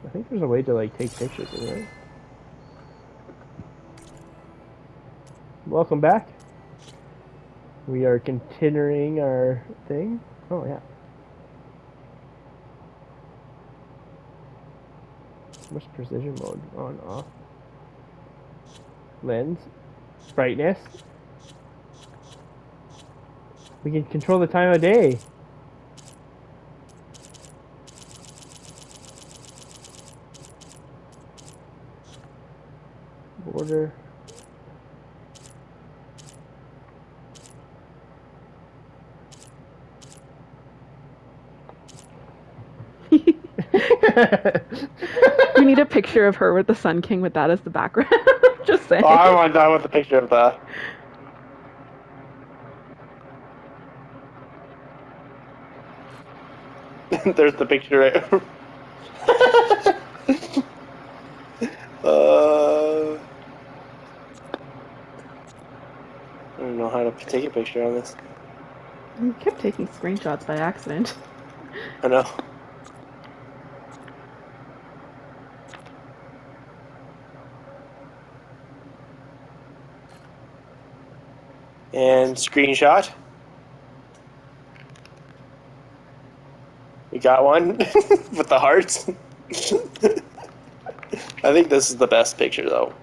I think there's a way to like take pictures of it. Welcome back. We are continuing our thing. Oh yeah. What's precision mode? On, off. Lens. Brightness. We can control the time of day. Border. You need a picture of her with the Sun King with that as the background. Just saying. Oh, I want that with the picture of that. There's the picture right. I don't know how to take a picture on this. You kept taking screenshots by accident. I know. And screenshot. We got one with the hearts. I think this is the best picture though.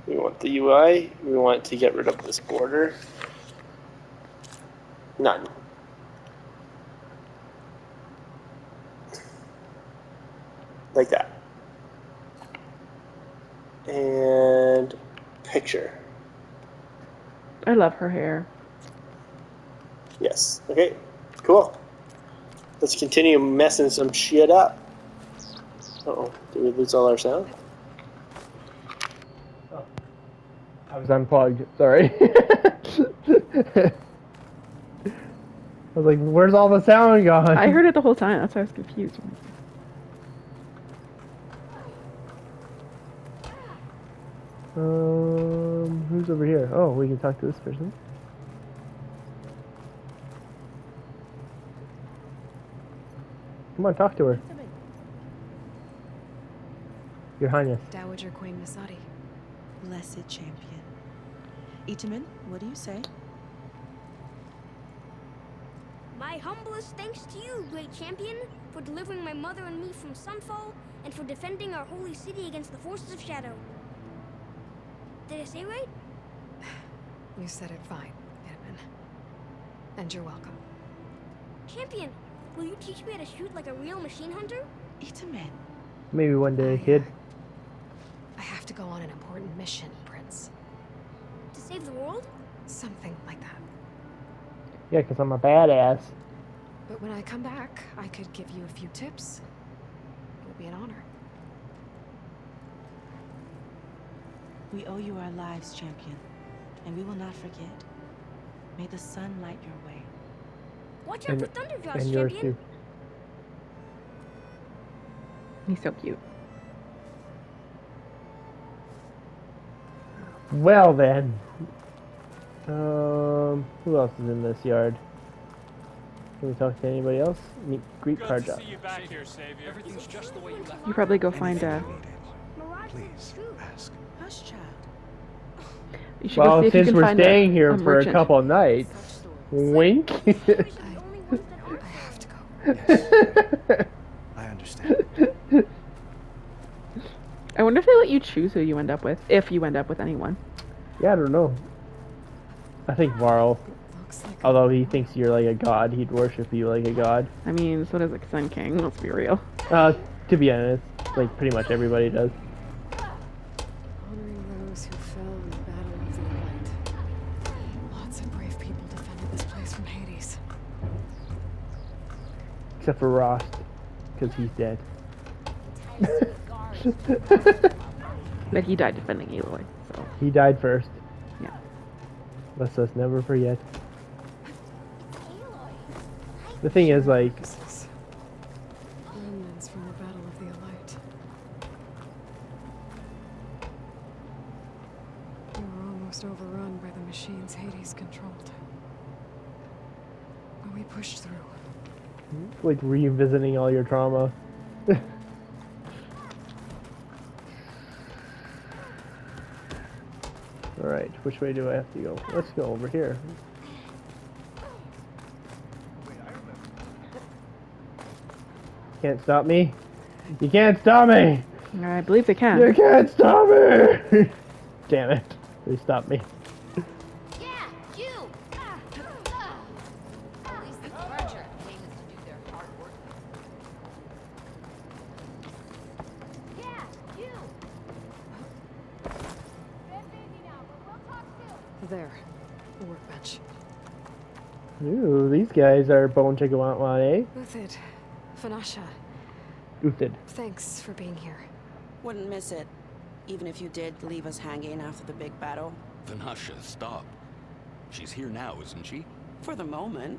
We want the UI. We want to get rid of this border. None. Like that. And picture. I love her hair. Yes. Okay. Cool. Let's continue messing some shit up. Uh-oh. Did we lose all our sound? Oh. I was unplugged. Sorry. I was like, where's all the sound gone? I heard it the whole time. That's why I was confused. Who's over here? Oh, we can talk to this person. Come on, talk to her. Your Highness. Dowager Queen Masadi. Blessed champion. Itamen, what do you say? My humblest thanks to you, great champion, for delivering my mother and me from Sunfall, and for defending our holy city against the forces of Shadow. Did I say right? You said it fine, Itamen. And you're welcome. Champion, will you teach me how to shoot like a real machine hunter? Itamen. Maybe one day, kid. I have to go on an important mission, Prince. To save the world? Something like that. Yeah, because I'm a badass. But when I come back, I could give you a few tips. It would be an honor. We owe you our lives, champion, and we will not forget. May the sun light your way. Watch out for Thunderjaws, And yours champion. too. He's so cute. Well then. Who else is in this yard? Can we talk to anybody else? Greet card job. You probably go find Mirage Please, true. ask. Hush, child. you should go Well, see if you since can we're find staying here a for a merchant. couple of nights, wink. Ours are the only ones that aren't. I have to go. I understand. I wonder if they let you choose who you end up with, if you end up with anyone. Yeah, I don't know. I think Varl, Looks like although he thinks you're like a god, he'd worship you like a god. I mean, so does the Sun King, let's be real. To be honest, like pretty much everybody does. honoring those who fell in the battle of the Light. Lots of brave people defended this place from Hades. Except for Rost, because he's dead. But he died defending Aloy, so He died first. yeah. Let's us never forget. The thing is, like, Remnants from the battle of the Light. almost overrun by the machines Hades controlled. But we pushed through. Like revisiting all your trauma. Alright, which way do I have to go? Let's go over here. Can't stop me. You can't stop me! I believe they can. You can't stop me! Damn it. They stopped me. Yeah, you! At least the larger paid us to do their hard work. Yeah, you! They're busy now, but we'll talk soon. There. The workbench. Ooh, these guys are bone to go out on, eh? Uthid. Vanasha. Oofed. Thanks for being here. Wouldn't miss it, even if you did leave us hanging after the big battle. Vanasha, stop. She's here now, isn't she? For the moment.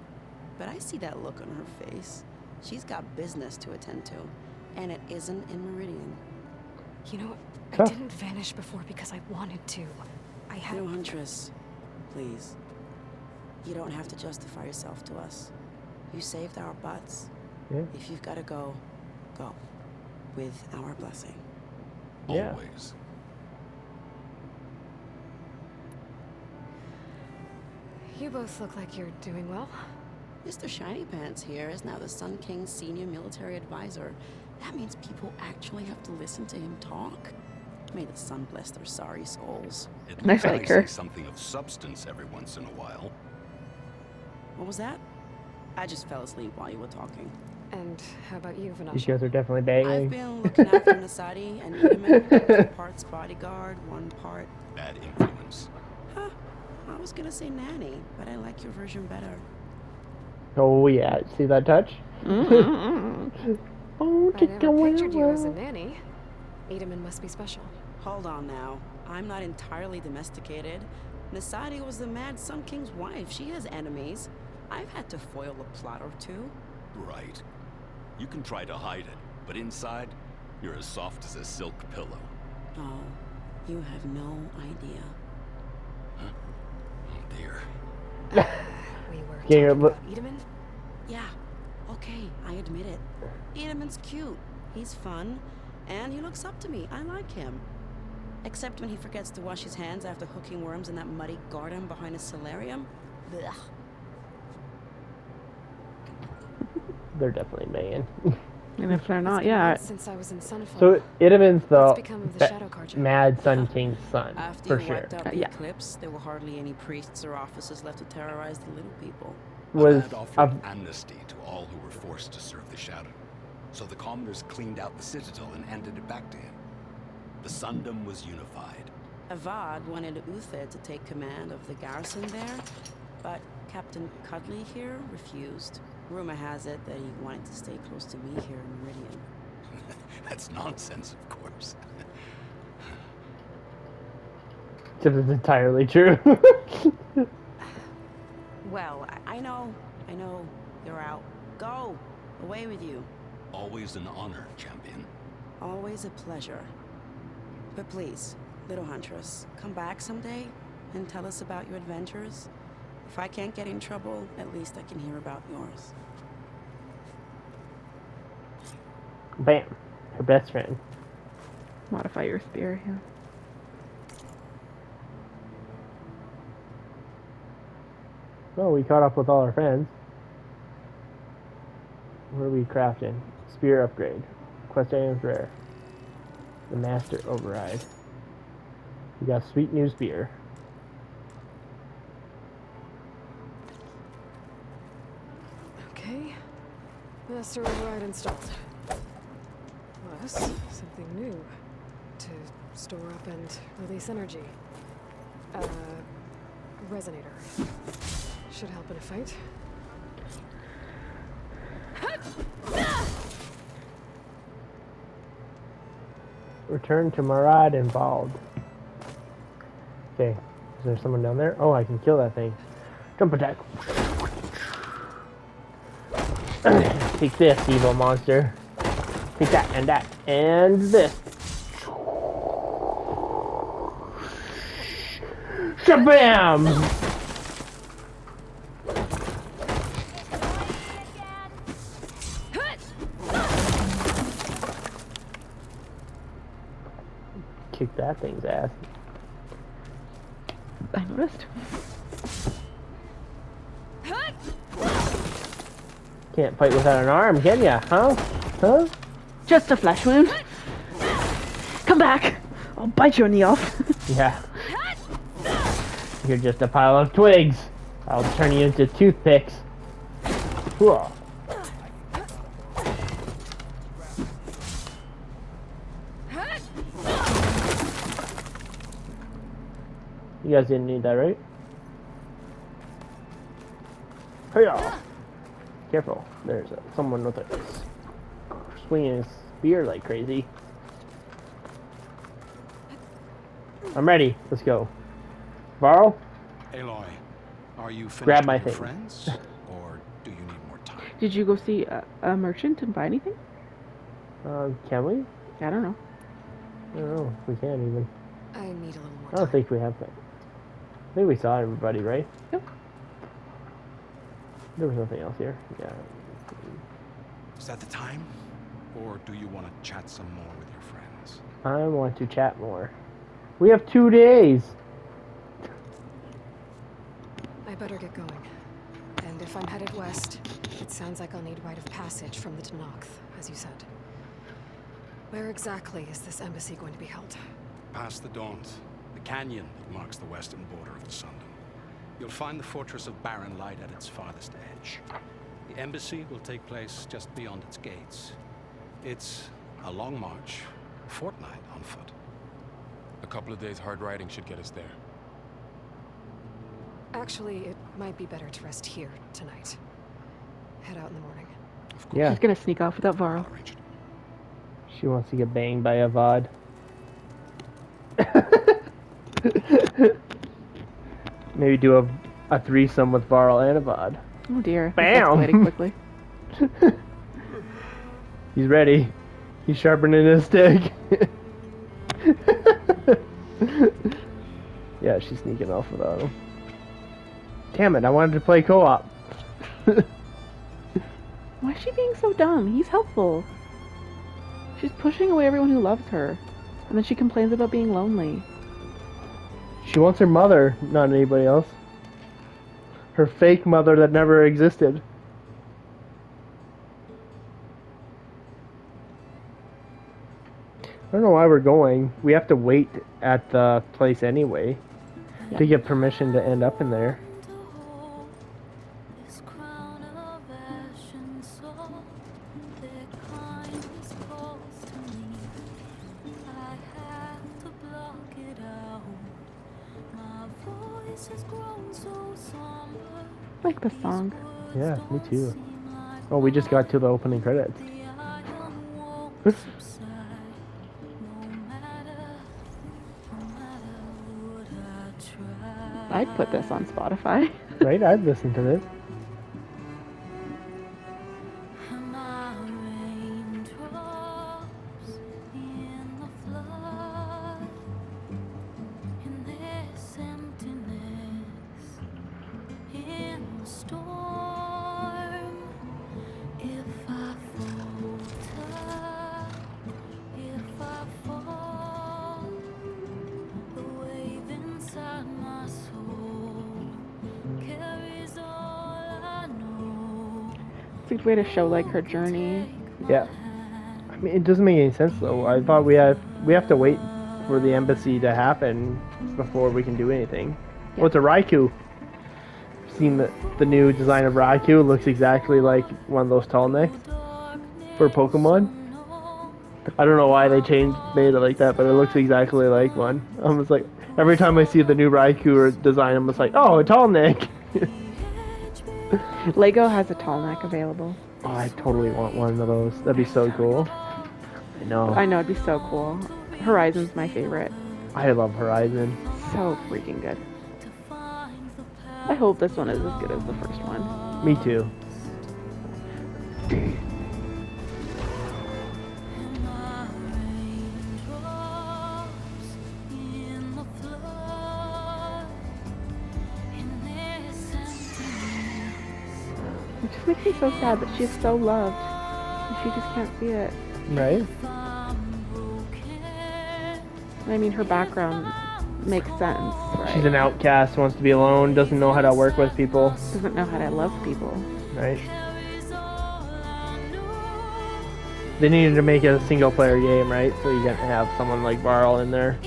But I see that look on her face. She's got business to attend to. And it isn't in Meridian. You know, Huh. I didn't vanish before because I wanted to. I had... No, Huntress. Please. You don't have to justify yourself to us. You saved our butts. Yeah. If you've got to go, go. With our blessing. Yeah. Always. You both look like you're doing well. Mr. Shiny Pants here is now the Sun King's senior military advisor. That means people actually have to listen to him talk. May the sun bless their sorry souls. At Nice least I like her. say something of substance every once in a while. What was that? I just fell asleep while you were talking. And how about you, These Vanasha? guys are definitely I've banging. been looking after Nasadi and Neujamon, 2 parts bodyguard, 1 part... Bad influence. Huh. I was gonna say nanny, but I like your version better. Oh yeah, see that touch? Mm-mm. Oh, I keep never going pictured you as a well. nanny. Edaman must be special. Hold on now. I'm not entirely domesticated. Nasadi was the Mad Sun King's wife. She has enemies. I've had to foil a plot or 2. Right. You can try to hide it, but inside, you're as soft as a silk pillow. Oh, you have no idea. Oh dear. We were Yeah, talking but- about Edaman? Yeah, okay, I admit it. Edaman's cute. He's fun. And he looks up to me. I like him. Except when he forgets to wash his hands after hooking worms in that muddy garden behind his solarium. Blech. They're definitely banging. And if they're It's not, been yeah. months since I was in Sunfall. So Idaman's What's the become of the ba- Shadow Carja? Mad Sun King's son, After for you sure. wiped out the Yeah. eclipse, there were hardly any priests or officers left to terrorize the little people. Was Avad offered a amnesty to all who were forced to serve the Shadow. So the commoners cleaned out the citadel and handed it back to him. The Sundom was unified. Avad wanted Uthid to take command of the garrison there, but Captain Cudley here refused. Rumor has it that he wanted to stay close to me here in Meridian. That's nonsense, of course. Except it's entirely true. Well, I know, you're out. Go! Away with you. Always an honor, champion. Always a pleasure. But please, little Huntress, come back someday and tell us about your adventures. If I can't get in trouble, at least I can hear about yours. Bam. Her best friend. Modify your spear, yeah. Well, we caught up with all our friends. What are we crafting? Spear upgrade. Quest items rare. The Master Override. We got sweet new spear. Okay. Master override installed. Plus, something new. To store up and release energy. Resonator. Should help in a fight. Return to Marad involved. Okay. Is there someone down there? Oh, I can kill that thing. Jump attack. Take this, evil monster. Take that, and this. Shabam! Kick that thing's ass. I noticed. Can't fight without an arm, can ya? Huh? Huh? Just a flesh wound. Come back. I'll bite you in the off. Yeah. You're just a pile of twigs. I'll turn you into toothpicks. Whoa. You guys didn't need that, right? Hey-ya! Careful. There's someone with a swinging a spear like crazy. I'm ready. Let's go. Varl? Aloy, are you finished Grab my with your thing. friends, or do you need more time? Did you go see a merchant and buy anything? Can we? I don't know. I don't know if we can even. I need a little more I don't time. think we have that. I think we saw everybody, right? Yep. There was nothing else here. Yeah. Is that the time? Or do you want to chat some more with your friends? I want to chat more. We have 2 days. I better get going. And if I'm headed west, it sounds like I'll need rite of passage from the Tenakth, as you said. Where exactly is this embassy going to be held? Past the Daunt, the canyon that marks the western border of the Sundom. You'll find the fortress of Barren Light at its farthest edge. The embassy will take place just beyond its gates. It's a long march, a fortnight on foot. A couple of days hard riding should get us there. Actually, it might be better to rest here tonight. Head out in the morning. Of course, Yeah. She's gonna sneak off without Varl. I'll arrange it. She wants to get banged by a VOD. Maybe do a threesome with Varl and a VOD. Oh dear. Bam! That's escalating quickly. He's ready. He's sharpening his stick. Yeah, she's sneaking off without him. Damn it, I wanted to play co-op. Why is she being so dumb? He's helpful. She's pushing away everyone who loves her. And then she complains about being lonely. She wants her mother, not anybody else. Her fake mother that never existed. I don't know why we're going. We have to wait at the place anyway to get permission to end up in there. I like the song. Yeah, me too. Oh, we just got to the opening credits. I'd put this on Spotify. Right? I'd listen to this. It's a good way to show like her journey. Yeah. I mean, it doesn't make any sense though. I thought we have to wait for the embassy to happen before we can do anything. Yeah. Well, it's a Raikou. Seen the new design of Raikou. It looks exactly like one of those tall necks for Pokemon. I don't know why they made it like that, but it looks exactly like one. I'm just like, every time I see the new Raikou design, I'm just like, oh, a tall neck. Lego has a tall neck available. Oh, I totally want one of those. That'd be so cool. I know. I know, it'd be so cool. Horizon's my favorite. I love Horizon. So freaking good. I hope this one is as good as the first one. Me too. just makes me so sad that she's so loved. And she just can't see it. Right? I mean, her background makes sense, right? She's an outcast, wants to be alone, doesn't know how to work with people. Doesn't know how to love people. Right? They needed to make it a single player game, right? So you can have someone like Varl in there.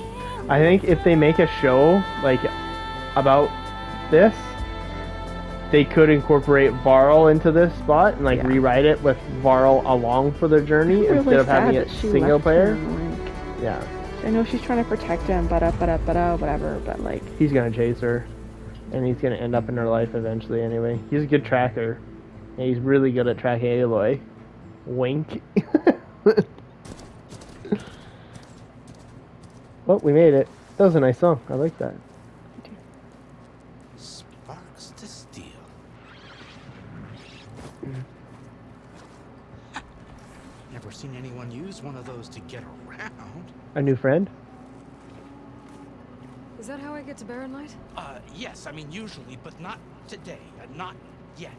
I think if they make a show like about this, they could incorporate Varl into this spot and like rewrite it with Varl along for their journey Really instead of having sad it that she single left player. him, like, Yeah. I know she's trying to protect him, whatever, but like, He's gonna chase her, and he's gonna end up in her life eventually anyway. He's a good tracker, and he's really good at tracking Aloy. Wink. Well, we made it. That was a nice song. I like that. Sparks to steel. Never seen anyone use one of those to get around. A new friend? Is that how I get to Barren Light? Yes, I mean usually, but not today. Not yet.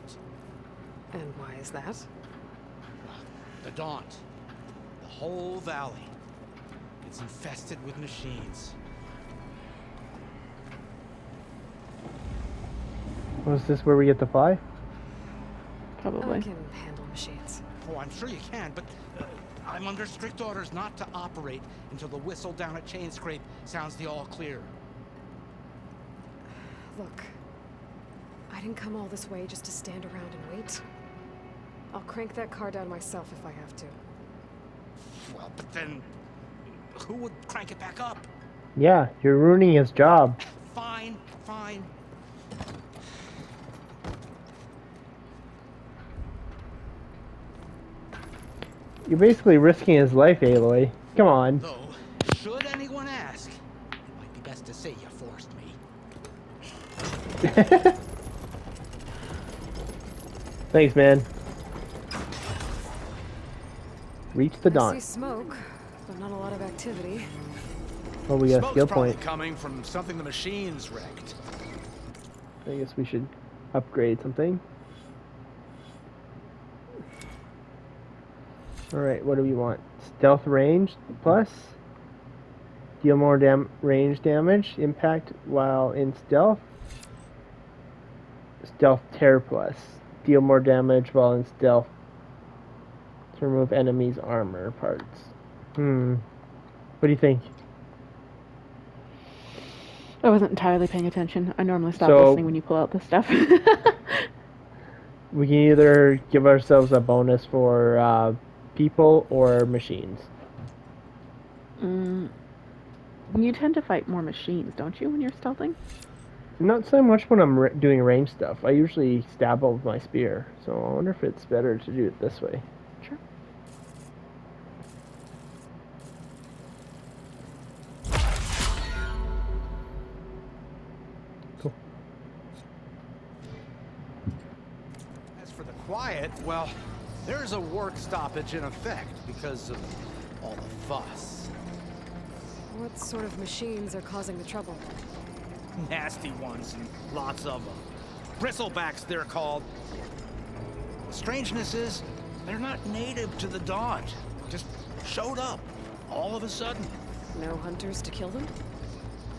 And why is that? The Daunt. The whole valley. It's infested with machines. Was this where we get to fly? probably. I can handle machines. Oh, I'm sure you can, but I'm under strict orders not to operate until the whistle down at Chain Scrape sounds the all clear. Look, I didn't come all this way just to stand around and wait. I'll crank that car down myself if I have to. Well, but then who would crank it back up? Yeah, you're ruining his job. Fine, fine. You're basically risking his life, Aloy. Come on. Though, should anyone ask, it might be best to say you forced me. Thanks, man. Reach the I Daunt. see smoke, but not a lot of activity. Oh, we got a Smoke's skill probably point. coming from something the machines wrecked. I guess we should upgrade something. Alright, what do we want? Stealth range plus. Deal more range damage. Impact while in stealth. Stealth tear plus. Deal more damage while in stealth. To remove enemies' armor parts. What do you think? I wasn't entirely paying attention. I normally stop So- listening when you pull out this stuff. We can either give ourselves a bonus for people or machines. You tend to fight more machines, don't you, when you're stealthing? Not so much when I'm doing range stuff. I usually stab with my spear, so I wonder if it's better to do it this way. Sure. Cool. As for the quiet, well, there's a work stoppage in effect because of all the fuss. What sort of machines are causing the trouble? Nasty ones, and lots of them. Bristlebacks, they're called. The strangeness is, they're not native to the Daunt. Just showed up, all of a sudden. No hunters to kill them?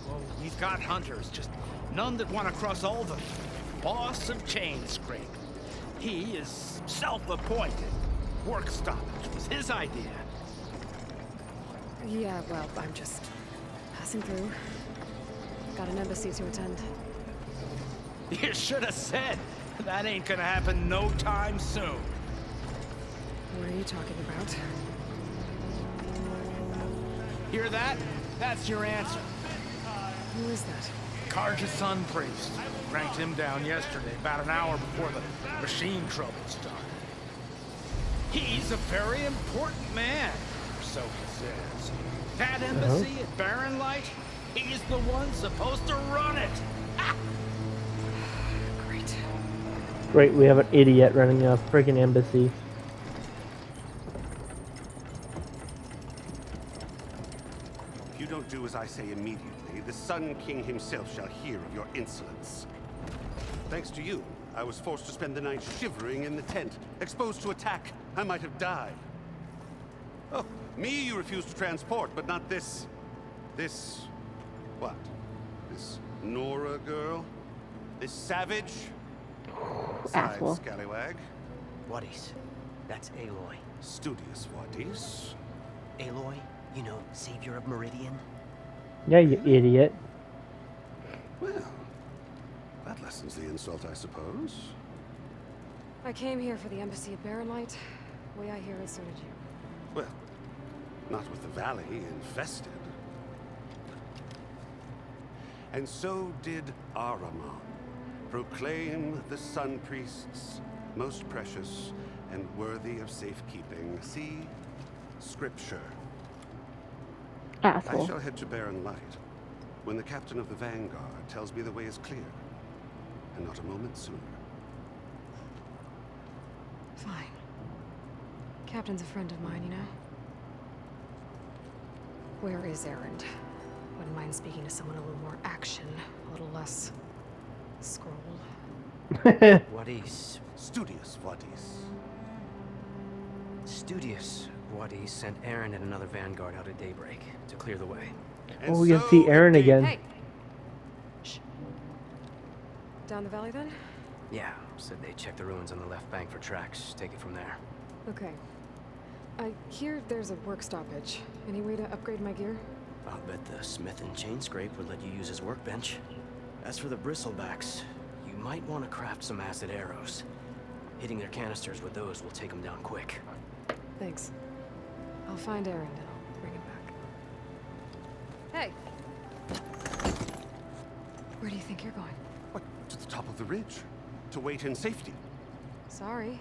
Well, we've got hunters, just none that want to cross over. Boss of Chain Scrape. He is self-appointed. Work stoppage was his idea. Yeah, well, I'm just passing through. Got an embassy to attend. You should have said. That ain't gonna happen no time soon. What are you talking about? Hear that? That's your answer. Who is that? Karja's son priest. Cranked him down yesterday, about an hour before the machine trouble started. He's a very important man, or so he says. That embassy at Barren Light, he's the one supposed to run it. Great. Great, we have an idiot running a friggin' embassy. If you don't do as I say immediately, the Sun King himself shall hear of your insolence. Thanks to you, I was forced to spend the night shivering in the tent, exposed to attack. I might have died. Oh, me you refuse to transport, but not this... What? This Nora girl? This savage? Asshole. Besides, scallywag. Wadis. That's Aloy. Studious Wadis. Aloy, you know, savior of Meridian. Yeah, you idiot. Well, that lessens the insult, I suppose. I came here for the embassy at Barrenlight. Way I hear it, so did you. Well, not with the valley infested. And so did Ahriman. Proclaim the Sun Priests most precious and worthy of safekeeping. See Scripture. Asshole. I shall head to Barren Light when the captain of the Vanguard tells me the way is clear, and not a moment sooner. Fine. Captain's a friend of mine, you know? Where is Erend? Wouldn't mind speaking to someone a little more action, a little less scroll. Wadis. Studious Wadis. Studious Wadis sent Aaron and another vanguard out at daybreak to clear the way. Oh, we can see Aaron again. Hey! Shh. Down the valley, then? Yeah, said they checked the ruins on the left bank for tracks. Take it from there. Okay. I hear there's a work stoppage. Any way to upgrade my gear? I'll bet the smith and chain scrape would let you use his workbench. As for the bristlerbacks, you might want to craft some acid arrows. Hitting their canisters with those will take them down quick. Thanks. I'll find Erend and I'll bring him back. Hey! Where do you think you're going? What, to the top of the ridge? To wait in safety? Sorry.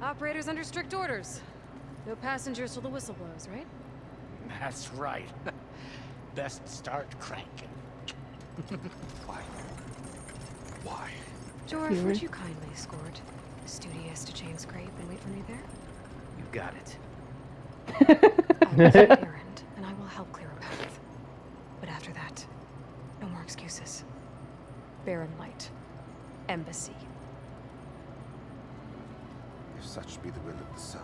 Operator's under strict orders. No passengers till the whistle blows, right? That's right. Best start cranking. Why? Why? George, would you kindly escort Studious to chain scrape and wait for me there? You got it. I will find Erend, and I will help clear a path. But after that, no more excuses. Barren Light. Embassy. If such be the will of the sun.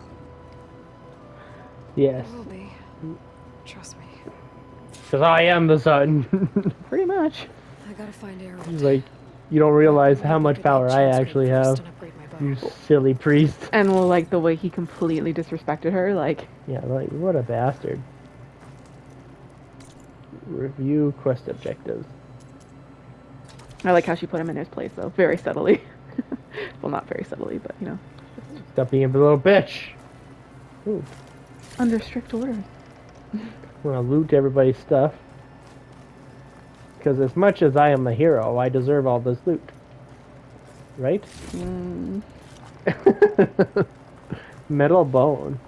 Yes. It will be. Trust me. Because I am the sun. Pretty much. I gotta find Erend. He's like, you don't realize how much power I actually have. You silly priest. And well, like the way he completely disrespected her, like. Yeah, like, what a bastard. Review quest objectives. I like how she put him in his place, though. Very subtly. Well, not very subtly, but, you know. Stop being a little bitch. Ooh. Under strict orders. I'm gonna loot everybody's stuff. Because as much as I am a hero, I deserve all this loot. Right? Mm. Metal bone.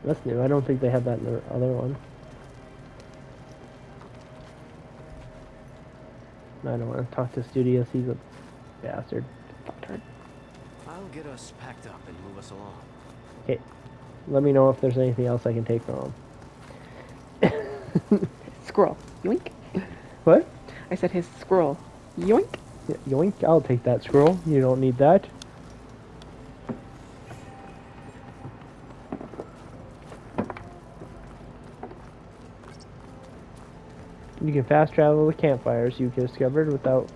That's new. I don't think they had that in the other one. I don't want to talk to Studious. He's a bastard. I'll get us packed up and move us along. Okay. Let me know if there's anything else I can take from him. Squirrel. Yoink. What? I said his squirrel. Yoink. Yeah, yoink. I'll take that scroll. You don't need that. You can fast travel with campfires you discovered without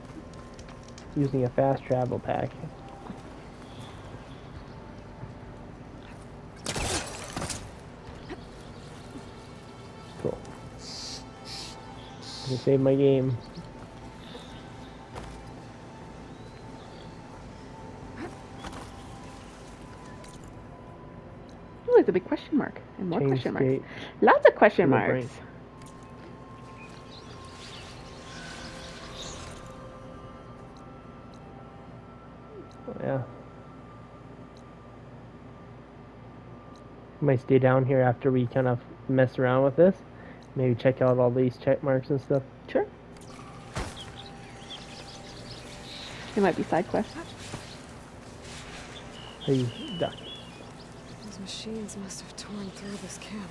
using a fast travel pack. Cool. I can save my game. Ooh, it's a big question mark. And more Change question marks. state. Lots of question No marks. brain. Yeah. Might stay down here after we kind of mess around with this. Maybe check out all these check marks and stuff. Sure. It might be side quests. Hey, duck. Those machines must have torn through this camp.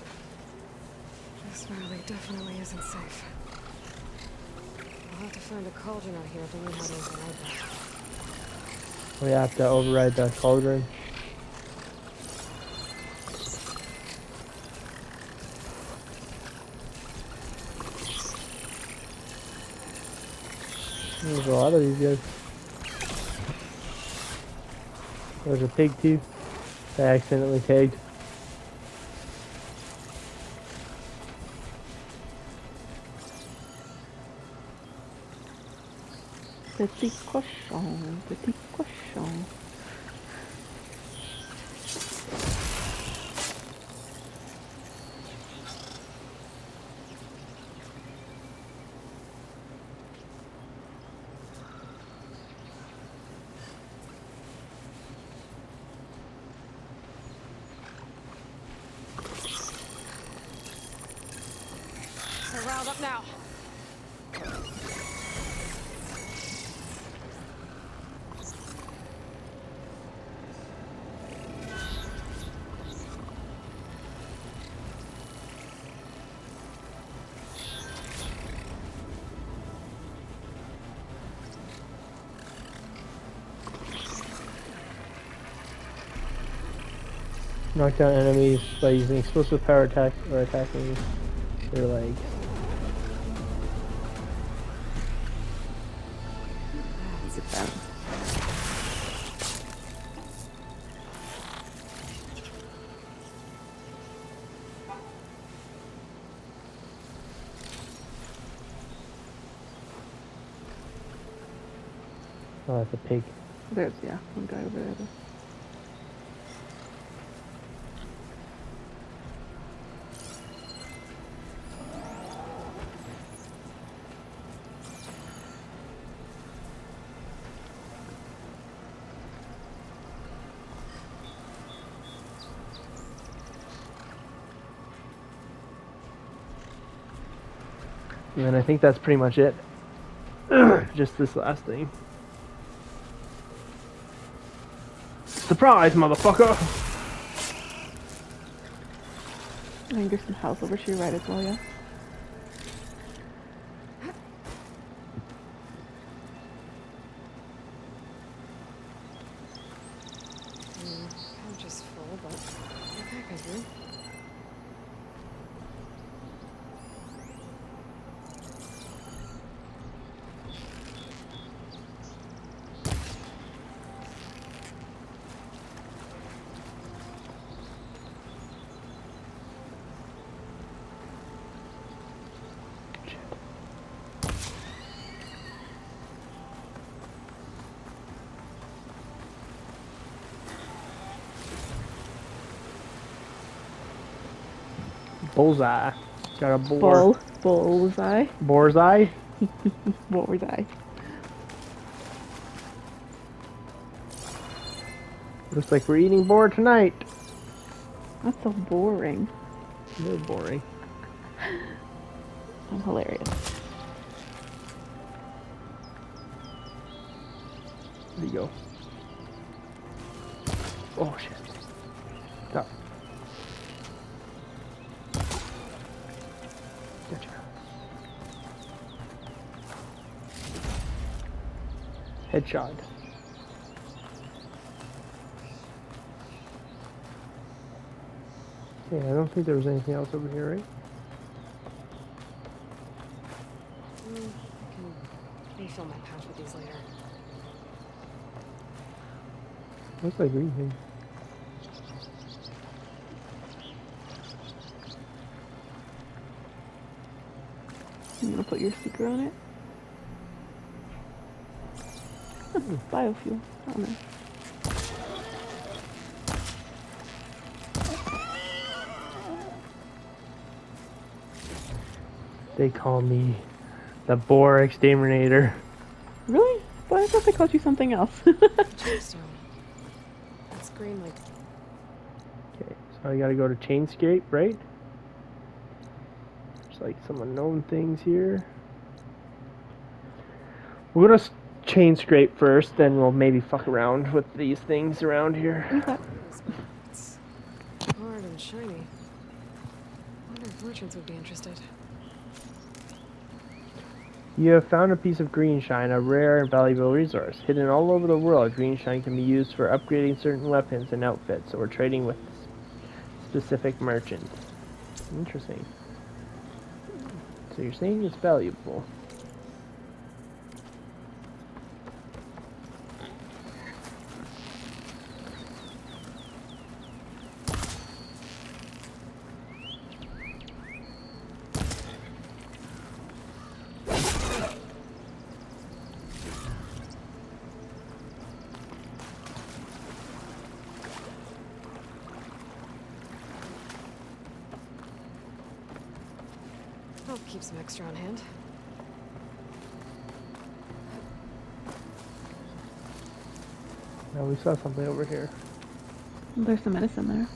This valley definitely isn't safe. I'll have to find a cauldron out here to learn how to override that. We have to override the cauldron. There's a lot of these guys. There's a pig too. I accidentally tagged. Petit cochon, petit cochon. We're riled up now. Knock down enemies by using explosive power attack or attacking their legs. Look at that. Oh, that's a pig. There's, yeah, one guy over there. And then I think that's pretty much it. Just this last thing. Surprise, motherfucker! I think there's some house over to your right as well, yeah? I'm just full, but okay, cousin. Bullseye. Got a boar. Bullseye. Boar's-eye? Bullseye. Looks like we're eating boar tonight. That's so boring. You're boring. I'm hilarious. There you go. Oh shit. Stop. Gotcha. Headshot. Yeah, I don't think there was anything else over here, right? I can refill my pouch with these later. Looks like green thing. You gonna put your sticker on it? Biofuel. Oh no. They call me the boar exterminator. Really? But I thought they called you something else. Gemstone. That's green like. Okay, so I gotta go to Chainscape, right? There's like some unknown things here. We're gonna chain scrape first, then we'll maybe fuck around with these things around here. It's hard and shiny. I wonder if merchants would be interested. You have found a piece of greenshine, a rare and valuable resource. Hidden all over the world, greenshine can be used for upgrading certain weapons and outfits, or trading with specific merchants. Interesting. So you're saying it's valuable. I'll keep some extra on hand. Now we saw something over here. There's some medicine there.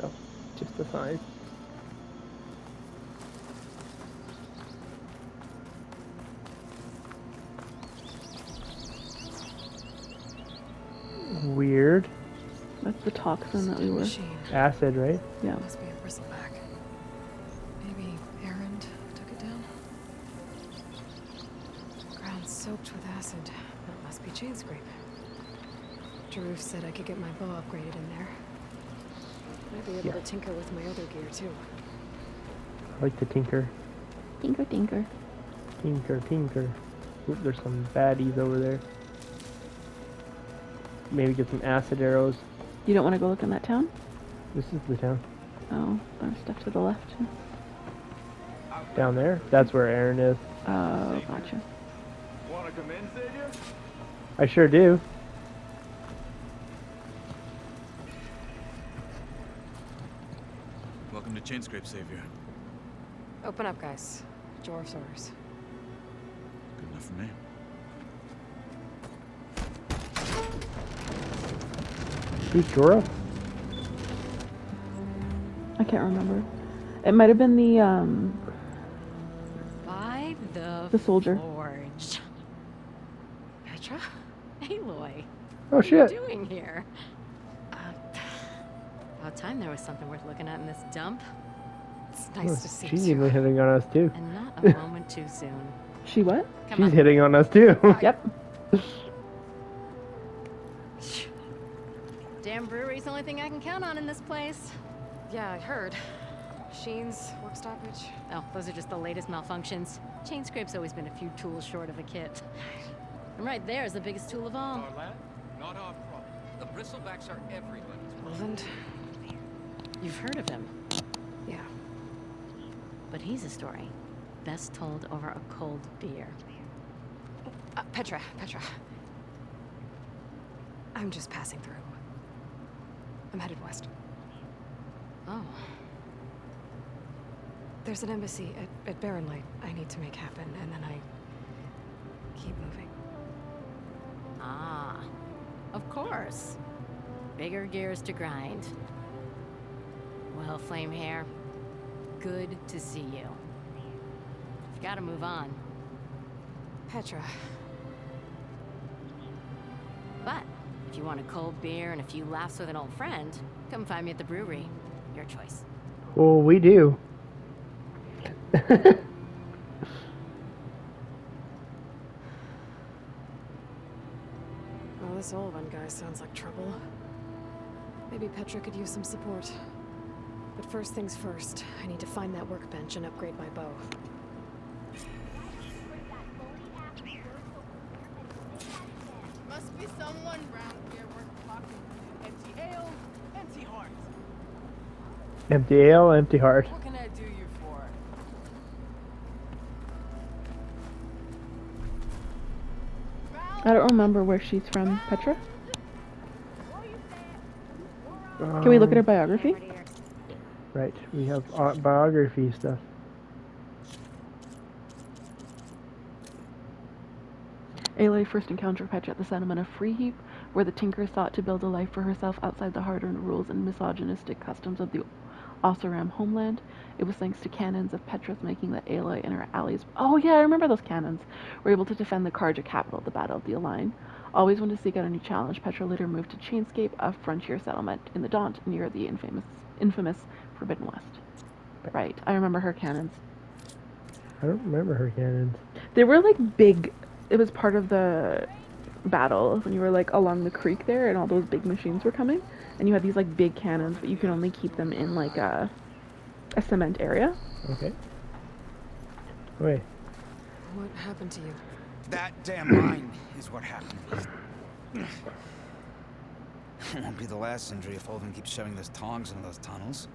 No, just a sign. Weird. That's the toxin that we were. Machine. Acid, right? Yeah. Must be a bristleback. Maybe Errand took it down. Ground soaked with acid. That must be chain scrape. Jaruf said I could get my bow upgraded in there. Might be able to tinker with my other gear too. I like to tinker. Tinker, tinker. Tinker, tinker. Oop, there's some baddies over there. Maybe get some acid arrows. You don't want to go look in that town? This is the town. Oh, there's stuff to the left. Down there? That's where Aaron is. Oh, gotcha. Want to come in, Savior? I sure do. Welcome to Chainscrape, Savior. Open up, guys. Jorv's orders. Good enough for me. Who's Jorah? I can't remember. It might have been By the soldier. Forge. Petra? Aloy. Oh, what shit. are you doing here? About time there was something worth looking at in this dump. It's nice to see She's you. even hitting on us too. And not a moment too soon. She what? Come She's on. hitting on us too. Yep. Damn brewery's the only thing I can count on in this place. Yeah, I heard. Sheen's work stoppage. Oh, those are just the latest malfunctions. Chain scrape's always been a few tools short of a kit. And right there is the biggest tool of all. Not our problem. The bristlebacks are everybody's problem. Roland, You've heard of him, yeah. but he's a story best told over a cold beer. Petra. I'm just passing through. I'm headed west. Oh, There's an embassy at Barren Light I need to make happen, and then I keep moving. ah, of course. Bigger gears to grind. Well, Flame Hair, good to see you. You've got to move on. Petra, But if you want a cold beer and a few laughs with an old friend, come find me at the brewery. Your choice. Well, we do. well, this old one guy sounds like trouble. Maybe Petra could use some support. But first things first, I need to find that workbench and upgrade my bow. Must be someone round here worth talking to. Empty ale, empty heart. Empty ale, empty heart. What can I do you for? I don't remember where she's from. Petra? Can we look at her biography? Right, we have biography stuff. Aloy first encountered Petra at the settlement of Freeheap, where the Tinker sought to build a life for herself outside the hard-earned rules and misogynistic customs of the Oseram homeland. It was thanks to cannons of Petra's making that Aloy and her allies— oh yeah, I remember those cannons— were able to defend the Karja capital at the Battle of the Align. Always wanted to seek out a new challenge, Petra later moved to Chainscape, a frontier settlement in the Daunt near the infamous Forbidden West. Right, I remember her cannons. I don't remember her cannons. They were like big. It was part of the battle when you were like along the creek there and all those big machines were coming. And you had these like big cannons, but you could only keep them in like a cement area. Okay. Wait. What happened to you? That damn mine is what happened. Won't be the last injury if Olvin keeps shoving those tongs into those tunnels.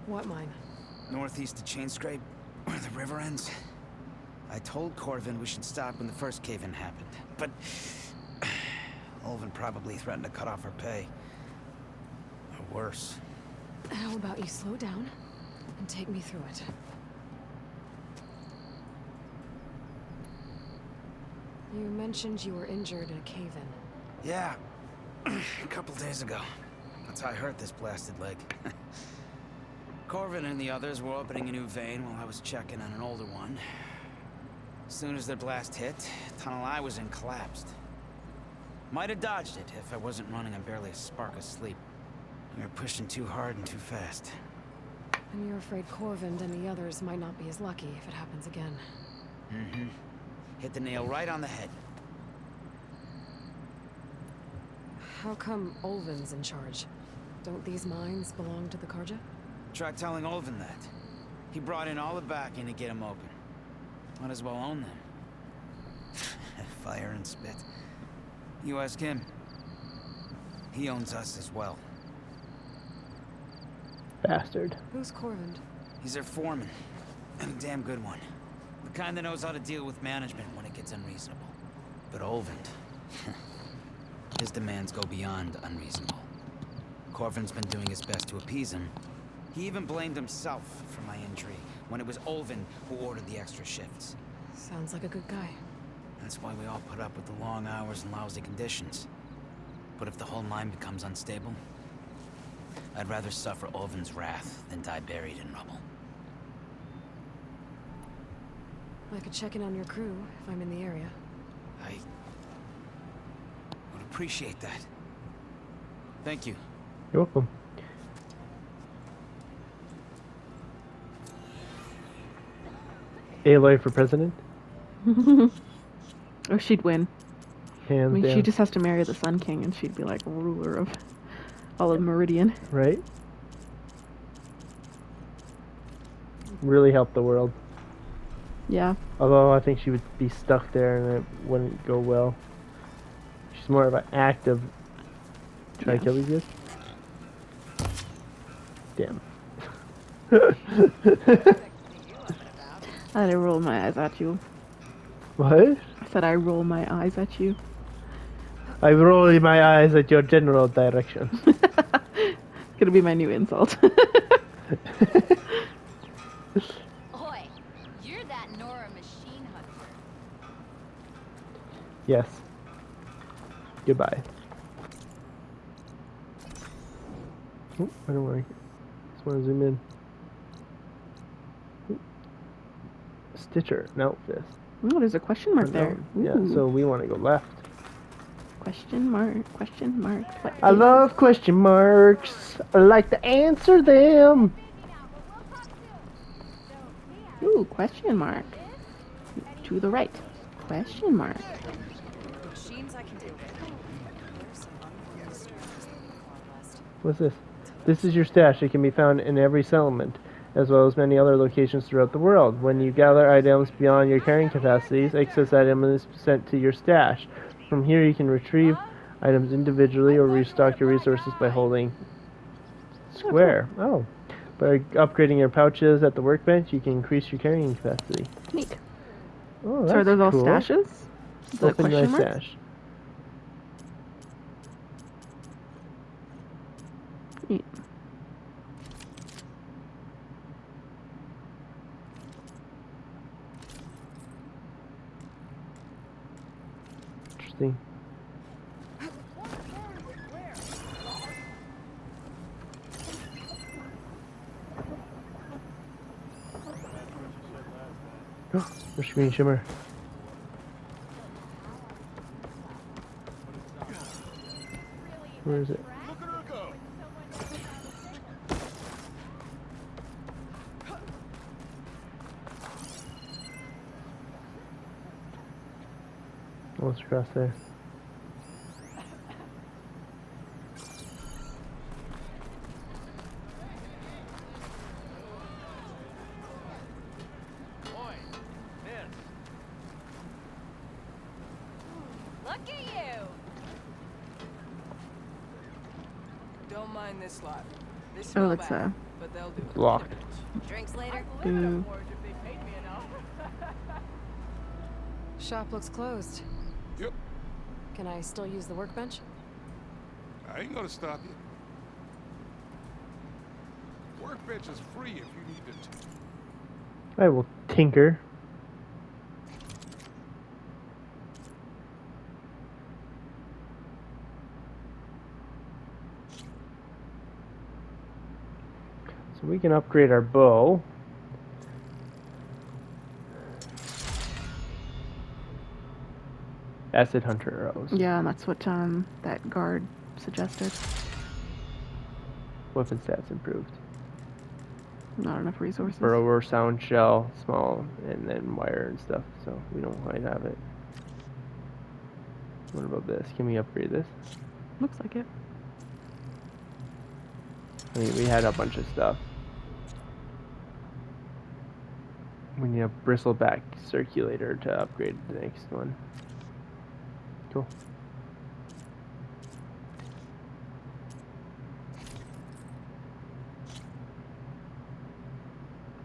What mine? Northeast of Chainscrape, where the river ends. I told Corvin we should stop when the first cave-in happened, but Olvin probably threatened to cut off our pay. Or worse. How about you slow down and take me through it? You mentioned you were injured in a cave-in. Yeah, a couple days ago. That's how I hurt this blasted leg. Corvin and the others were opening a new vein while I was checking on an older one. As soon as their blast hit, the tunnel I was in collapsed. Might have dodged it if I wasn't running on barely a spark of sleep. We were pushing too hard and too fast. And you're afraid Corvin and the others might not be as lucky if it happens again. Mm-hmm. Hit the nail right on the head. How come Olvin's in charge? Don't these mines belong to the Karja? Try telling Olvin that. He brought in all the backing to get them open. Might as well own them. Fire and spit. You ask him. He owns us as well. Bastard. Who's Corvin? He's their foreman. And a damn good one. The kind that knows how to deal with management when it gets unreasonable. But Olvind... his demands go beyond unreasonable. Corvin's been doing his best to appease him. He even blamed himself for my injury, when it was Olvin who ordered the extra shifts. Sounds like a good guy. That's why we all put up with the long hours and lousy conditions. But if the whole mine becomes unstable, I'd rather suffer Olvin's wrath than die buried in rubble. I could check in on your crew if I'm in the area. I would appreciate that. Thank you. You're welcome. Aloy for president? Oh, she'd win. Hands I mean, down. she just has to marry the Sun King and she'd be like ruler of all of Meridian. Right? Really help the world. Yeah. Although I think she would be stuck there and it wouldn't go well. She's more of an active... Try to kill these guys? Damn. I roll my eyes at you. What? I said I roll my eyes at you. I roll my eyes at your general direction. It's gonna be my new insult. Oi, you're that Nora machine hunter. Yes. Goodbye. Oh, I don't like it. Just want to zoom in. Ooh. Stitcher. No, this. Oh, there's a question mark there. Yeah, Ooh. so we want to go left. Question mark, question mark. What I love question marks. I like to answer them. Ooh, question mark. To the right. Question mark. Machines I can do What's this? This is your stash. It can be found in every settlement, as well as many other locations throughout the world. When you gather items beyond your carrying capacities, excess item is sent to your stash. From here you can retrieve items individually or restock your resources by holding square. Oh. By upgrading your pouches at the workbench, you can increase your carrying capacity. Neat. Oh, So that's are those all cool. stashes? The Open my question marks? stash. Neat. Interesting. There's green shimmer. Where is it? Look at her go! Oh, it's across there. Look at you! Don't mind this lot. They Oh, smell it's bad, but they'll do it. Locked. Drinks later. Boo. Shop looks closed. Yep. Can I still use the workbench? I ain't gonna stop you. Workbench is free if you need it. I will tinker. So we can upgrade our bow. Acid hunter arrows. Yeah, and that's what that guard suggested. Weapon stats improved. Not enough resources. Burrower, sound shell, small, and then wire and stuff. So we don't quite have it. What about this? Can we upgrade this? Looks like it. I mean, we had a bunch of stuff. We need a bristleback circulator to upgrade the next one. Cool.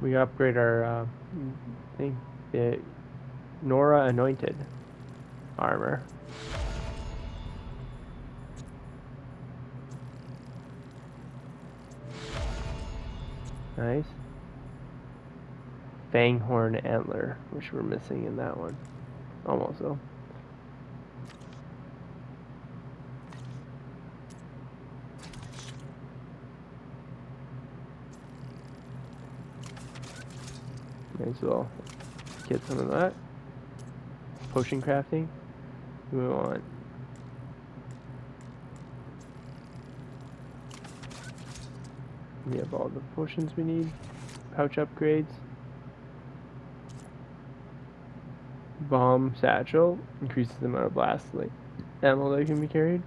We upgrade our thing, the Nora Anointed armor. Nice. Fanghorn antler, which we're missing in that one. Almost though. May as well get some of that. Potion crafting. What do we want? We have all the potions we need. Pouch upgrades. Bomb satchel. Increases the amount of blast ammo that can be carried.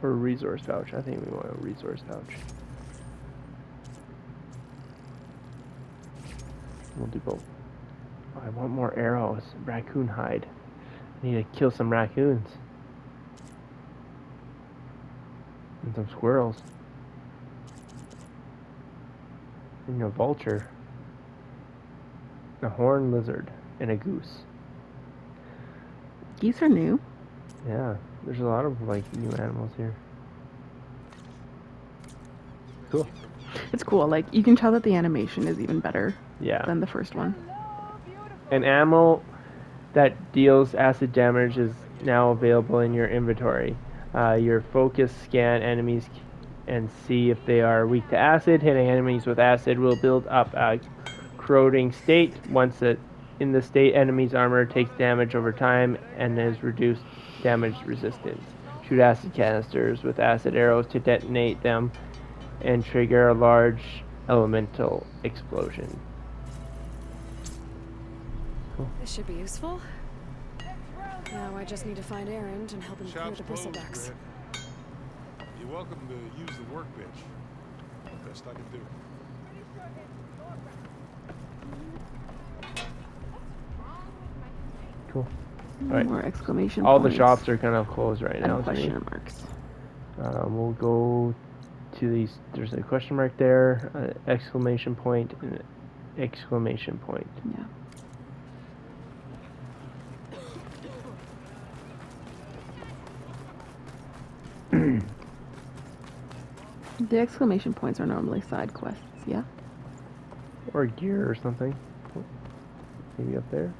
Or a resource pouch. I think we want a resource pouch. We'll do both. Oh, I want more arrows. Raccoon hide. I need to kill some raccoons. And some squirrels. And a vulture. A horned lizard. And a goose. Geese are new. Yeah, there's a lot of like new animals here. Cool. It's cool. Like you can tell that the animation is even better than the first one. An ammo that deals acid damage is now available in your inventory. Your focus scan enemies and see if they are weak to acid. Hitting enemies with acid will build up a corroding state. Once in the state, enemy's armor takes damage over time and has reduced damage resistance. Shoot acid canisters with acid arrows to detonate them and trigger a large elemental explosion. Cool. This should be useful. Now I just need to find Erend and help him clear Shop's the closed, bristlebacks. Red. You're welcome to use the workbench. Best I can do. Cool. Alright. More exclamation All points. the shops are kind of closed right And now. question marks. We'll go to these. There's a question mark there, exclamation point, and an exclamation point. Yeah. The exclamation points are normally side quests, yeah? Or gear or something. Maybe up there.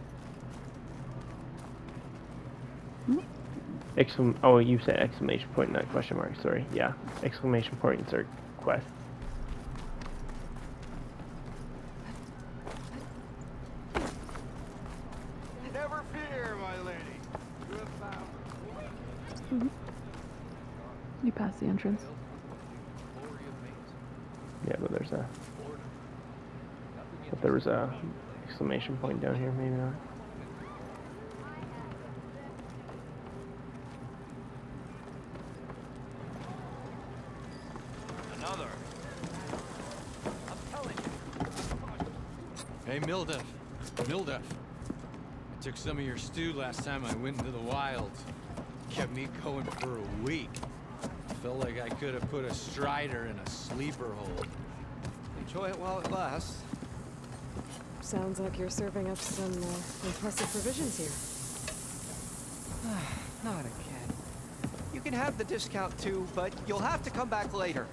Oh, you said exclamation point, not question mark. Sorry. Yeah, exclamation points are quests. Never fear, my lady. You have found. You pass the entrance. Yeah, but there was a exclamation point down here, maybe not. Another. I'm telling you. Hey, Mildef. Mildef. I took some of your stew last time I went into the wilds. Kept me going for a week. Felt like I could have put a strider in a sleeper hole. Enjoy it while it lasts. Sounds like you're serving up some impressive provisions here. Not again. You can have the discount too, but you'll have to come back later.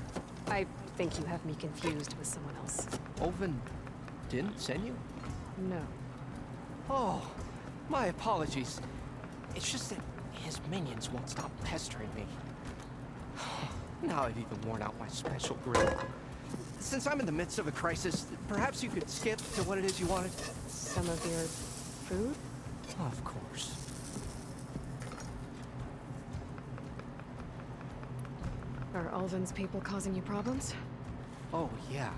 I think you have me confused with someone else. Oven didn't send you? No. Oh, my apologies. It's just that his minions won't stop pestering me. Now I've even worn out my special grill. Since I'm in the midst of a crisis, perhaps you could skip to what it is you wanted? Some of your food? Of course. Are Ulvin's people causing you problems? Oh, yeah.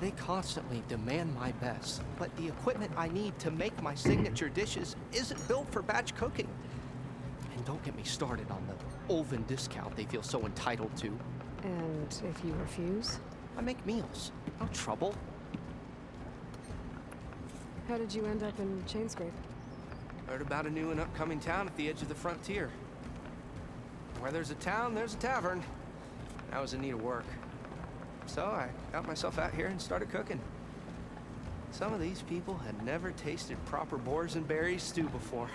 They constantly demand my best, but the equipment I need to make my signature dishes isn't built for batch cooking. And don't get me started on the Ulvin discount they feel so entitled to. And if you refuse? I make meals. No trouble. How did you end up in Chainscrape? Heard about a new and upcoming town at the edge of the frontier. Where there's a town, there's a tavern. I was in need of work. So I got myself out here and started cooking. Some of these people had never tasted proper boars and berries stew before.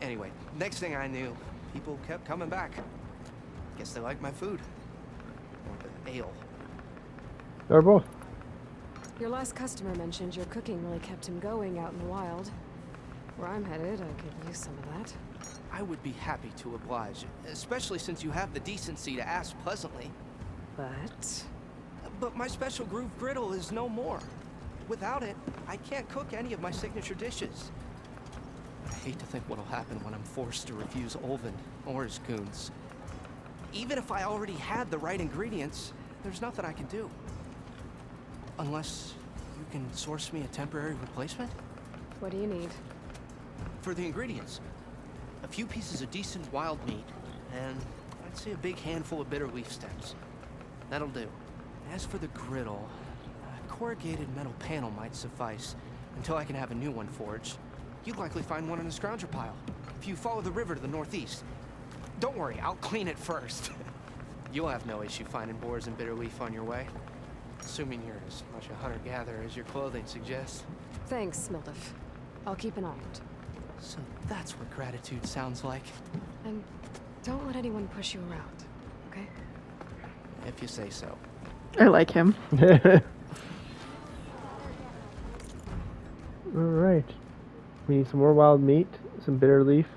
Anyway, next thing I knew, people kept coming back. Guess they liked my food. Or the ale. Or both. Your last customer mentioned your cooking really kept him going out in the wild. Where I'm headed, I could use some of that. I would be happy to oblige, especially since you have the decency to ask pleasantly. But my special groove griddle is no more. Without it, I can't cook any of my signature dishes. I hate to think what'll happen when I'm forced to refuse Ulvin or his goons. Even if I already had the right ingredients, there's nothing I can do. Unless you can source me a temporary replacement? What do you need? For the ingredients, a few pieces of decent wild meat, and I'd say a big handful of bitter leaf stems. That'll do. As for the griddle, a corrugated metal panel might suffice until I can have a new one forged. You'd likely find one in a scrounger pile, if you follow the river to the northeast. Don't worry, I'll clean it first. You'll have no issue finding boars and bitter leaf on your way. Assuming you're as much a hunter-gatherer as your clothing suggests. Thanks, Mildef. I'll keep an eye out. So that's what gratitude sounds like. And don't let anyone push you around, okay? If you say so. I like him. Alright. We need some more wild meat, some bitter leaf,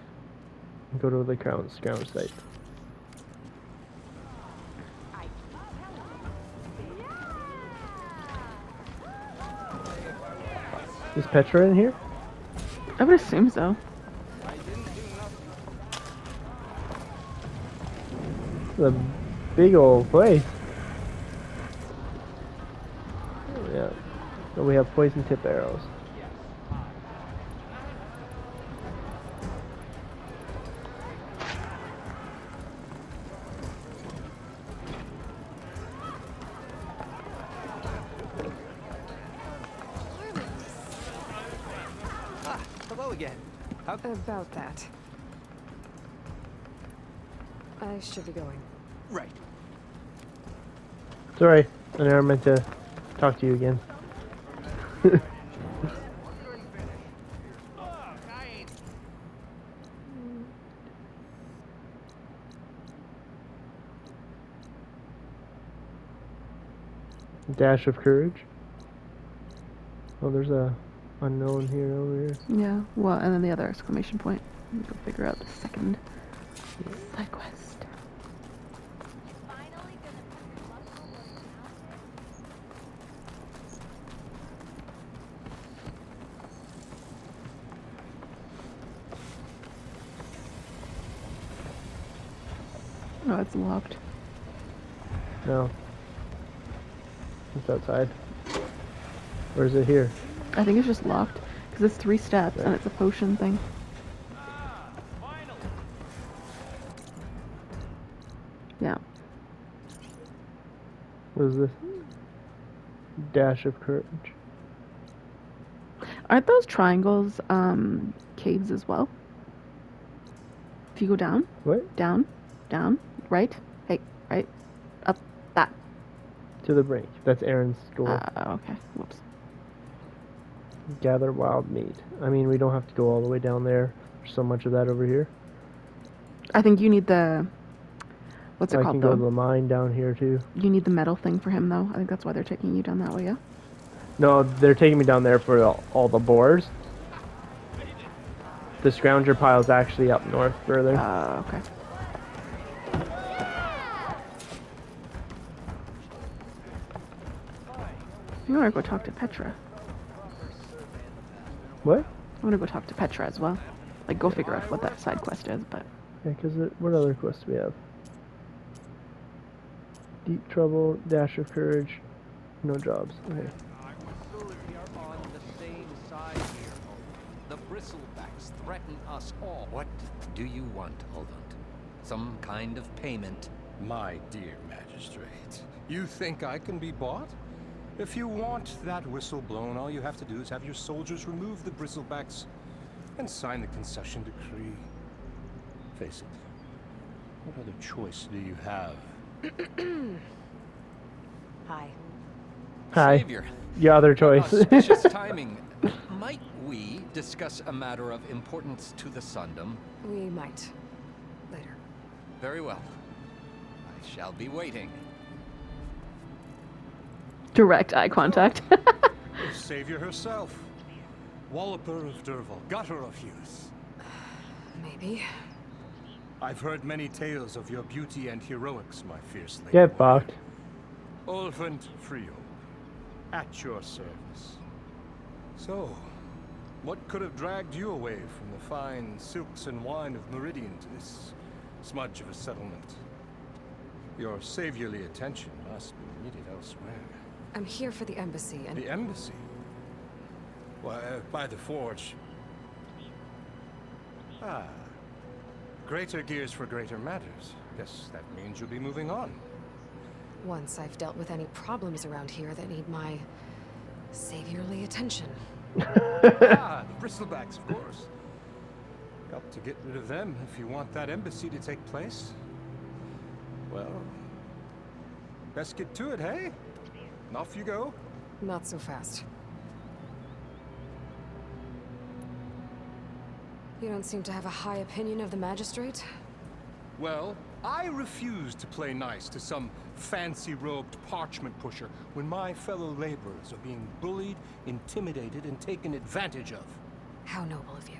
and go to the scrounge site. Is Petra in here? I would assume so. The big old place. Yeah. So we have poison tip arrows. Hello again. About that. I should be going. Right. Sorry, I never meant to talk to you again. Dash of courage. Oh, there's a unknown here over here. Yeah, well, and then the other exclamation point. Go figure out the second side quest. Oh, it's locked. No. It's outside. Or is it here? I think it's just locked because it's 3 steps and it's a potion thing. Yeah. What is this? Dash of courage. Aren't those triangles caves as well? If you go down. What? Down. Down. Right. Hey. Right. Up. That. To the brink. That's Aaron's goal. Okay. Whoops. Gather wild meat. I mean, we don't have to go all the way down there. There's so much of that over here. I think you need the... What's it I called, can though? go to the mine down here, too. You need the metal thing for him, though. I think that's why they're taking you down that way, yeah? No, they're taking me down there for all the boars. The scrounger pile's actually up north further. Okay. You want to go talk to Petra. What? I want to go talk to Petra as well. Like, go figure out what that side quest is, but... Yeah, because what other quests do we have? Deep trouble, dash of courage, no jobs. Okay. On the same side here. The bristlebacks threaten us all. What do you want, Ulvund? Some kind of payment? My dear magistrate, you think I can be bought? If you want that whistle blown, all you have to do is have your soldiers remove the bristlebacks and sign the concession decree. Face it, what other choice do you have? Hi. Hi. Savior. Your other choice. Auspicious timing. Might we discuss a matter of importance to the Sundom? We might. Later. Very well. I shall be waiting. Direct eye contact. Savior herself. Walloper of Derval, gutter of youth. Maybe. I've heard many tales of your beauty and heroics, my fierce lady. Get fucked. Ulvund Frio, at your service. So, what could have dragged you away from the fine silks and wine of Meridian to this smudge of a settlement? Your saviorly attention must be needed elsewhere. I'm here for the embassy and... The embassy? Why, by the forge. Ah. Greater gears for greater matters. Guess that means you'll be moving on. Once I've dealt with any problems around here that need my saviorly attention. The bristlebacks, of course. Got to get rid of them if you want that embassy to take place. Well, best get to it, hey? And off you go. Not so fast. You don't seem to have a high opinion of the magistrate? Well, I refuse to play nice to some fancy-robed parchment pusher when my fellow laborers are being bullied, intimidated, and taken advantage of. How noble of you.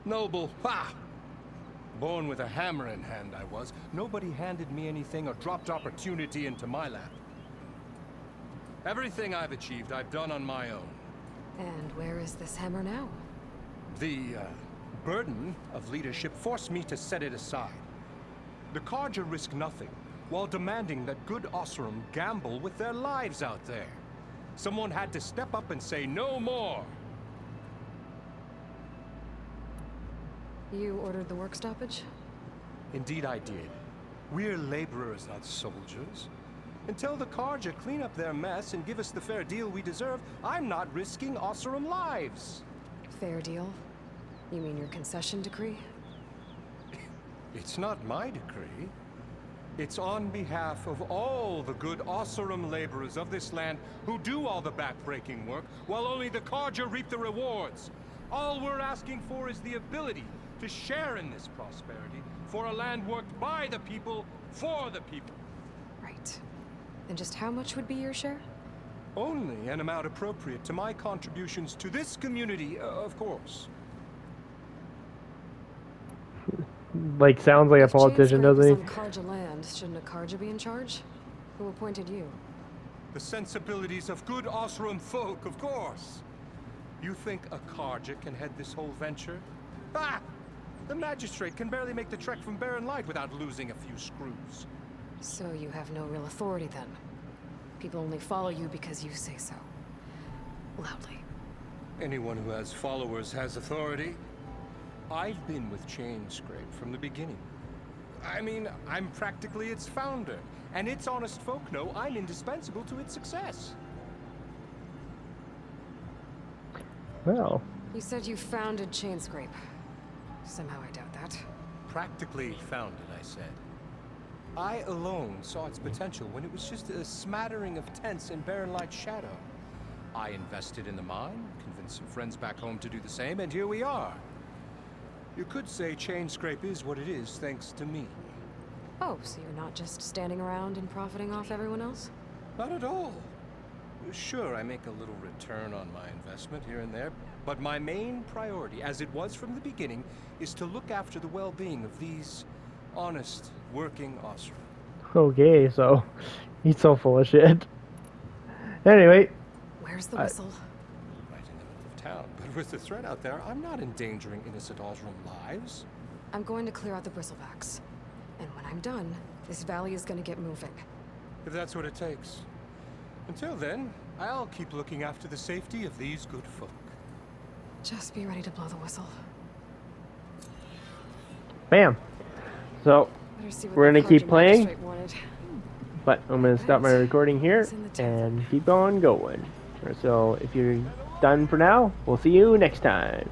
Noble? Ha! Born with a hammer in hand, I was. Nobody handed me anything or dropped opportunity into my lap. Everything I've achieved, I've done on my own. And where is this hammer now? The burden of leadership forced me to set it aside. The Carja risk nothing, while demanding that good Osram gamble with their lives out there. Someone had to step up and say no more. You ordered the work stoppage? Indeed I did. We're laborers, not soldiers. Until the Carja clean up their mess and give us the fair deal we deserve, I'm not risking Osram lives. Fair deal? You mean your concession decree? It's not my decree. It's on behalf of all the good Osram laborers of this land who do all the back-breaking work, while only the Carja reap the rewards. All we're asking for is the ability to share in this prosperity for a land worked by the people, for the people. Right. And just how much would be your share? Only an amount appropriate to my contributions to this community, of course. Like, sounds like a politician, doesn't he? On Carja land, shouldn't a Carja be in charge? Who appointed you? The sensibilities of good Osram folk, of course. You think a Carja can head this whole venture? Ah! The magistrate can barely make the trek from Barren Light without losing a few screws. So you have no real authority then? People only follow you because you say so. Loudly. Anyone who has followers has authority. I've been with Chainscrape from the beginning. I mean, I'm practically its founder, and its honest folk know I'm indispensable to its success. Well. You said you founded Chainscrape. Somehow I doubt that. Practically founded, I said. I alone saw its potential when it was just a smattering of tents in Barren Light's shadow. I invested in the mine, convinced some friends back home to do the same, and here we are. You could say Chainscrape is what it is thanks to me. Oh, so you're not just standing around and profiting off everyone else? Not at all. Sure, I make a little return on my investment here and there, but my main priority, as it was from the beginning, is to look after the well-being of these honest, working Osra. Okay, so he's so full of shit. Anyway. Where's the whistle? Right in the middle of town, but with the threat out there, I'm not endangering innocent Osram lives. I'm going to clear out the bristlebacks. And when I'm done, this valley is going to get moving. If that's what it takes. Until then, I'll keep looking after the safety of these good folk. Just be ready to blow the whistle. Bam. So, we're going to keep playing. But I'm going to stop my recording here and keep on going. So, if you're done for now, we'll see you next time.